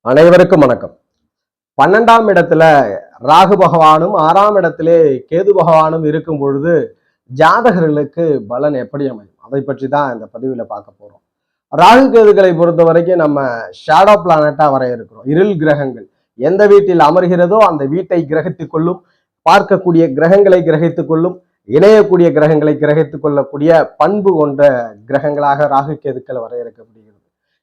அனைவருக்கும் வணக்கம். 12ஆம் இடத்துல ராகு பகவானும் 6ஆம் இடத்திலே கேது பகவானும் இருக்கும் பொழுது ஜாதகர்களுக்கு பலன் எப்படி அமையும், அதை பற்றி தான் இந்த பதிவில் பார்க்க போறோம். ராகு கேதுகளை பொறுத்த வரைக்கும் நம்ம ஷேடோ பிளானட்டா வரையறுக்கிறோம். இருள் கிரகங்கள் எந்த வீட்டில் அமர்கிறதோ அந்த வீட்டை கிரகித்துக் கொள்ளும், பார்க்கக்கூடிய கிரகங்களை கிரகித்துக் கொள்ளும், இணையக்கூடிய கிரகங்களை கிரகித்துக் கொள்ளக்கூடிய பண்பு கொண்ட கிரகங்களாக ராகு கேதுக்கள் வரையறுக்கப்படுகிறது.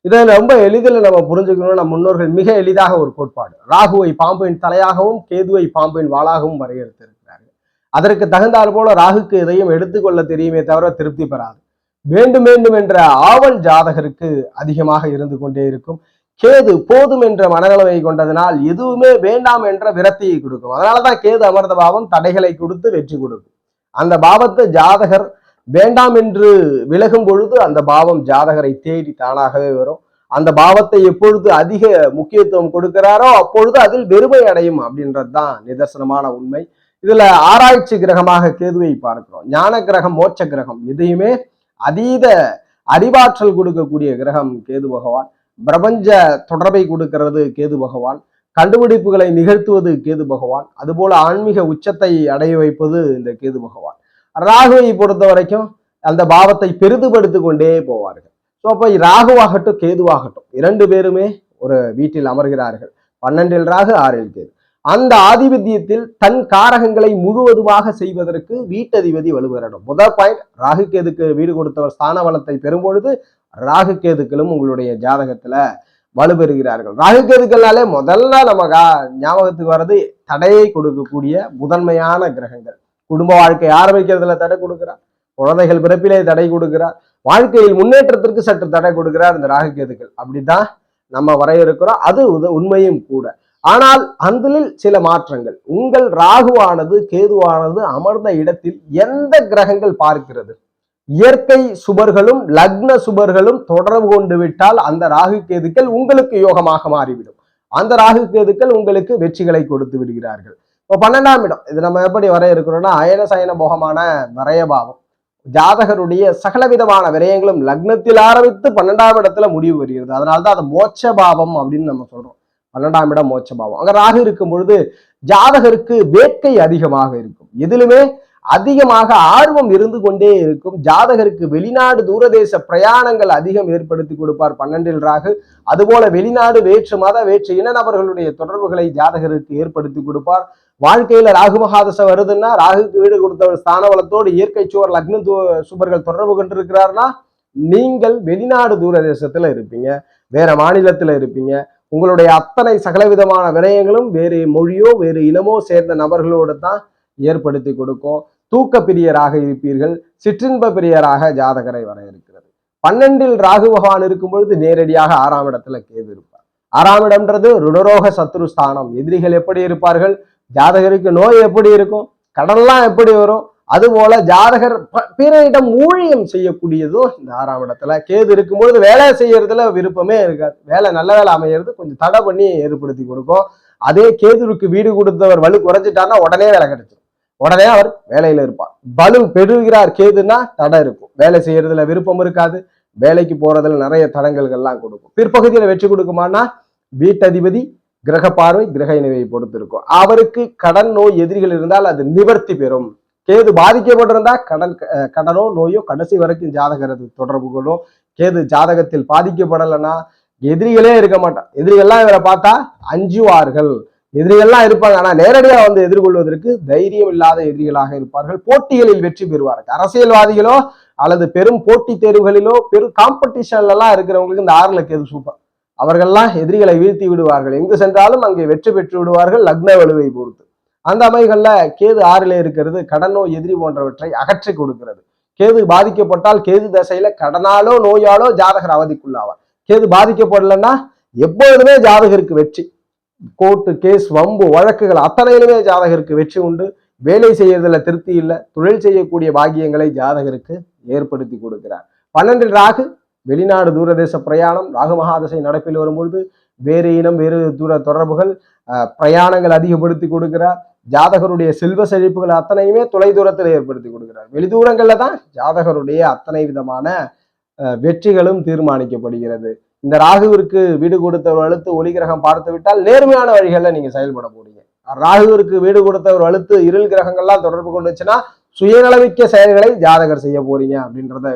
இதை ரொம்ப எளிதில் நம்ம புரிஞ்சுக்கணும். நம்ம முன்னோர்கள் மிக எளிதாக ஒரு கோட்பாடு, ராகுவை பாம்பின் தலையாகவும் கேதுவை பாம்பின் வாளாகவும் வரையறுத்திருக்கிறார்கள். அதற்கு தகுந்தாற் போல ராகுக்கு எதையும் எடுத்துக்கொள்ள தெரியுமே தவிர திருப்தி பெறாது. வேண்டும் வேண்டும் என்ற ஆவல் ஜாதகருக்கு அதிகமாக இருந்து கொண்டே இருக்கும். கேது போதும் என்ற மனநிலைமை கொண்டதனால் எதுவுமே வேண்டாம் என்ற விரக்தியை கொடுக்கும். அதனாலதான் கேது அமர்ந்த பாவம் தடைகளை கொடுத்து வெற்றி கொடுக்கும். அந்த பாவத்தை ஜாதகர் வேண்டாம் என்று விலகும் பொழுது அந்த பாவம் ஜாதகரை தேடி தானாகவே வரும். அந்த பாவத்தை எப்பொழுது அதிக முக்கியத்துவம் கொடுக்கிறாரோ அப்பொழுது அதில் வெறுமை அடையும் அப்படின்றது தான் நிதர்சனமான உண்மை. இதுல ஆராய்ச்சி கிரகமாக கேதுவை பார்க்கிறோம். ஞான கிரகம், மோட்ச கிரகம், எதையுமே அதீத அறிவாற்றல் கொடுக்கக்கூடிய கிரகம் கேது பகவான். பிரபஞ்ச தொடர்பை கொடுக்கிறது கேது பகவான். கண்டுபிடிப்புகளை நிகழ்த்துவது கேது பகவான். அதுபோல ஆன்மீக உச்சத்தை அடைய வைப்பது இந்த கேது பகவான். ராகுவை பொறுத்த வரைக்கும் அந்த பாவத்தை பெரிதுபடுத்தி கொண்டே போவார்கள். ஸோ அப்போ ராகுவாகட்டும் கேதுவாகட்டும் இரண்டு பேருமே ஒரு வீட்டில் அமர்கிறார்கள். 12இல் ராகு 6இல் கேது. அந்த ஆதிபத்தியத்தில் தன் காரகங்களை முழுவதுமாக செய்வதற்கு வீட்டதிபதி வலுப்பெறணும். முதல் பாயிண்ட், ராகு கேதுக்கு வீடு கொடுத்தவர் ஸ்தான பலத்தை பெறும் பொழுது ராகு கேதுக்களும் உங்களுடைய ஜாதகத்துல வலுப்பெறுகிறார்கள். ராகு கேதுக்கள்னாலே முதல்ல நம்ம ஞாபகத்துக்கு வர்றது தடையை கொடுக்கக்கூடிய முதன்மையான கிரகங்கள். குடும்ப வாழ்க்கை ஆரம்பிக்கிறதுல தடை கொடுக்கிறார், குழந்தைகள் பிறப்பிலே தடை கொடுக்கிறார், வாழ்க்கையில் முன்னேற்றத்திற்கு சற்று தடை கொடுக்கிறார் இந்த ராகு கேதுக்கள். அப்படிதான் நம்ம வரையறுக்கிறோம். அது உண்மையும் கூட. ஆனால் அதில் சில மாற்றங்கள். உங்கள் ராகுவானது கேதுவானது அமர்ந்த இடத்தில் எந்த கிரகங்கள் பார்க்கிறது, இயற்கை சுபர்களும் லக்ன சுபர்களும் தொடர்பு கொண்டு விட்டால் அந்த ராகு கேதுக்கள் உங்களுக்கு யோகமாக மாறிவிடும். அந்த ராகு கேதுக்கள் உங்களுக்கு வெற்றிகளை கொடுத்து விடுகிறார்கள். இப்போ 12ஆம் இடம், இது நம்ம எப்படி வரையறுக்கிறோம்னா அயன சயன போகமான விரயபாவம். ஜாதகருடைய சகலவிதமான விரயங்களும் லக்னத்தில் ஆரம்பித்து 12ஆம் இடத்துல முடிவு வருகிறது. அதனால்தான் அது மோட்ச பாவம் அப்படின்னு நம்ம சொல்றோம். 12ஆம் இடம் மோட்ச பாவம். அங்க ராகு இருக்கும் பொழுது ஜாதகருக்கு வேட்கை அதிகமாக இருக்கும். எதிலுமே அதிகமாக ஆர்வம் இருந்து கொண்டே இருக்கும். ஜாதகருக்கு வெளிநாடு தூரதேச பிரயாணங்கள் அதிகம் ஏற்படுத்தி கொடுப்பார் 12இல் ராகு. அதுபோல வெளிநாடு வேற்று மத வேற்று இன நபர்களுடைய தொடர்புகளை ஜாதகருக்கு ஏற்படுத்தி கொடுப்பார். வாழ்க்கையில ராகு மகாதசை வருதுன்னா ராகுக்கு வீடு கொடுத்தவர் ஸ்தான பலத்தோடு இயற்கை சுவர் லக்ன சுபர்கள் தொடர்பு கொண்டிருக்கிறார்னா நீங்கள் வெளிநாடு தூரதேசத்துல இருப்பீங்க, வேற மாநிலத்துல இருப்பீங்க. உங்களுடைய அத்தனை சகலவிதமான விரயங்களும் வேறு மொழியோ வேறு இனமோ சேர்ந்த நபர்களோடு தான் ஏற்படுத்தி கொடுக்கும். தூக்க பிரியராக இருப்பீர்கள், சிற்றின்ப பிரியராக ஜாதகரை வரையறுக்கிறது. 12இல் ராகு பகவான் இருக்கும் பொழுது நேரடியாக 6ஆம் இடத்துல கேது இருப்பார். 6ஆம் இடம்ன்றது ருணரோக சத்ருஸ்தானம். எதிரிகள் எப்படி இருப்பார்கள், ஜாதகருக்கு நோய் எப்படி இருக்கும், கடன்லாம் எப்படி வரும், அதுபோல ஜாதகர் பிறரிடம் ஊழியம் செய்யக்கூடியதும் இந்த 6ஆம் இடத்துல கேது இருக்கும்பொழுது வேலை செய்யறதுல விருப்பமே இருக்காது. வேலை நல்ல வேலை அமையிறது கொஞ்சம் தடை பண்ணி ஏற்படுத்தி கொடுக்கும். அதே கேதுருக்கு வீடு கொடுத்தவர் வலு குறைஞ்சிட்டார்னா உடனே வேலை கிடைச்சிடும், உடனே அவர் வேலையில இருப்பார். பலு பெறுகிறார் கேதுன்னா தடை இருக்கும், வேலை செய்யறதுல விருப்பம் இருக்காது, வேலைக்கு போறதுல நிறைய தடங்கல்கள்லாம் கொடுக்கும். பிற்பகுதியில வெற்றி கொடுக்குமானா வீட்டதிபதி கிரக பார்வை கிரக இணைவை பொறுத்து இருக்கும். அவருக்கு கடன் நோய் எதிரிகள் இருந்தால் அது நிவர்த்தி பெறும். கேது பாதிக்கப்பட்டிருந்தா கடனோ நோயோ கடைசி வரைக்கும் ஜாதகரது தொடர்பு கொள்ளும். கேது ஜாதகத்தில் பாதிக்கப்படலைன்னா எதிரிகளே இருக்க மாட்டான். எதிரிகள்லாம் இவரை பார்த்தா அஞ்சுவார்கள். எதிரிகள்லாம் இருப்பாங்க, ஆனா நேரடியா வந்து எதிர்கொள்வதற்கு தைரியம் இல்லாத எதிரிகளாக இருப்பார்கள். போட்டிகளில் வெற்றி பெறுவார்கள். அரசியல்வாதிகளோ அல்லது பெரும் போட்டி தேர்வுகளிலோ பெரும் காம்படிஷன்ல எல்லாம் இருக்கிறவங்களுக்கு இந்த 6ல கேது சூப்பர். அவர்கள்லாம் எதிரிகளை வீழ்த்தி விடுவார்கள். எங்கு சென்றாலும் அங்கே வெற்றி பெற்று விடுவார்கள் லக்ன வலுவை பொறுத்து. அந்த அமைகள்ல கேது 6ல இருக்கிறது கடனோ எதிரி போன்றவற்றை அகற்றி கொடுக்கிறது. கேது பாதிக்கப்பட்டால் கேது தசையில கடனாலோ நோயாலோ ஜாதகர் அவதிக்குள்ளாவார். கேது பாதிக்கப்படலைன்னா எப்பொழுதுமே ஜாதகருக்கு வெற்றி. கோர்ட்டு கேஸ் வம்பு வழக்குகள் அத்தனையிலுமே ஜாதகருக்கு வெற்றி உண்டு. வேலை செய்யறதுல திருப்தி இல்லை, தொழில் செய்யக்கூடிய பாக்கியங்களை ஜாதகருக்கு ஏற்படுத்தி கொடுக்கிறார். 12இல் ராகு வெளிநாடு தூரதேச பிரயாணம். ராகு மகாதசை நடப்பில் வரும்பொழுது வேறு இனம் வேறு தூர தொடர்புகள் பிரயாணங்கள் அதிகப்படுத்தி கொடுக்கிறார். ஜாதகருடைய செல்வ செழிப்புகள் அத்தனையுமே தொலை தூரத்தில் ஏற்படுத்தி கொடுக்கிறார். வெளிதூரங்கள்ல தான் ஜாதகருடைய அத்தனை விதமான வெற்றிகளும் தீர்மானிக்கப்படுகிறது. இந்த ராகுவிற்கு வீடு கொடுத்தவர் வலுத்து ஒளி கிரகம் பார்த்து விட்டால் நேர்மையான வழிகளில் நீங்க செயல்பட போறீங்க. ராகுவிற்கு வீடு கொடுத்தவர் வலுத்து இருள் கிரகங்கள்லாம் தொடர்பு கொண்டுச்சுன்னா சுயநலமிக்க செயல்களை ஜாதகர் செய்ய போறீங்க அப்படின்றத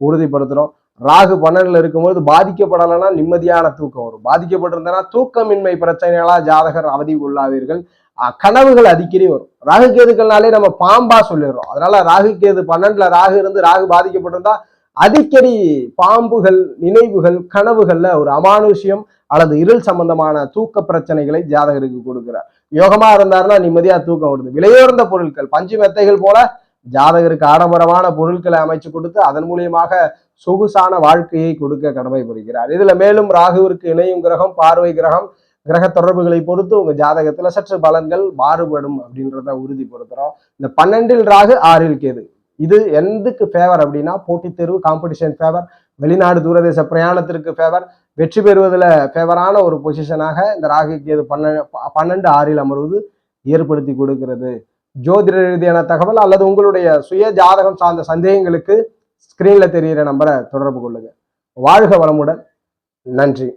உறுதிப்படுத்துறோம். ராகு 12ல இருக்கும்போது பாதிக்கப்படலைன்னா நிம்மதியான தூக்கம் வரும். பாதிக்கப்பட்டிருந்தனா தூக்கமின்மை பிரச்சனைகளா ஜாதகர் அவதி உள்ளாவீர்கள். கனவுகள் அடிக்கடி வரும். ராகு கேதுக்கள்னாலே நம்ம பாம்பா சொல்லிடுறோம். அதனால ராகு கேது 12ல ராகு இருந்து ராகு பாதிக்கப்பட்டிருந்தா அடிக்கடி பாம்புகள், நினைவுகள், கனவுகள்ல ஒரு அமானுஷ்யம் அல்லது இருள் சம்பந்தமான தூக்க பிரச்சனைகளை ஜாதகருக்கு கொடுக்கிறார். யோகமா இருந்தாருன்னா நிம்மதியா தூக்கம் வருது. விலையுயர்ந்த பொருட்கள், பஞ்சு மெத்தைகள் போல ஜாதகருக்கு ஆடம்பரமான பொருட்களை அமைச்சு கொடுத்து அதன் மூலியமாக சொகுசான வாழ்க்கையை கொடுக்க கடமை புரிகிறார். இதுல மேலும் ராகுவிற்கு இணையும் கிரகம், பார்வை கிரகம், கிரக தொடர்புகளை பொறுத்து உங்க ஜாதகத்துல சற்று பலன்கள் மாறுபடும் அப்படின்றத உறுதிப்படுத்துறோம். இந்த 12ல் ராகு 6ல் கேது இது எதுக்கு ஃபேவர் அப்படின்னா போட்டித் தேர்வு, காம்படிஷன் ஃபேவர், வெளிநாடு தூரதேச பிரயாணத்திற்கு ஃபேவர், வெற்றி பெறுவதில் ஃபேவரான ஒரு பொசிஷனாக இந்த ராகு கேது 12 6ல் அமர்வது ஏற்படுத்தி கொடுக்கிறது. ஜோதிட ரீதியான தகவல் அல்லது உங்களுடைய சுய ஜாதகம் சார்ந்த சந்தேகங்களுக்கு ஸ்கிரீன்ல தெரிகிற நம்பரை தொடர்பு கொள்ளுங்க. வாழ்க வளமுடன். நன்றி.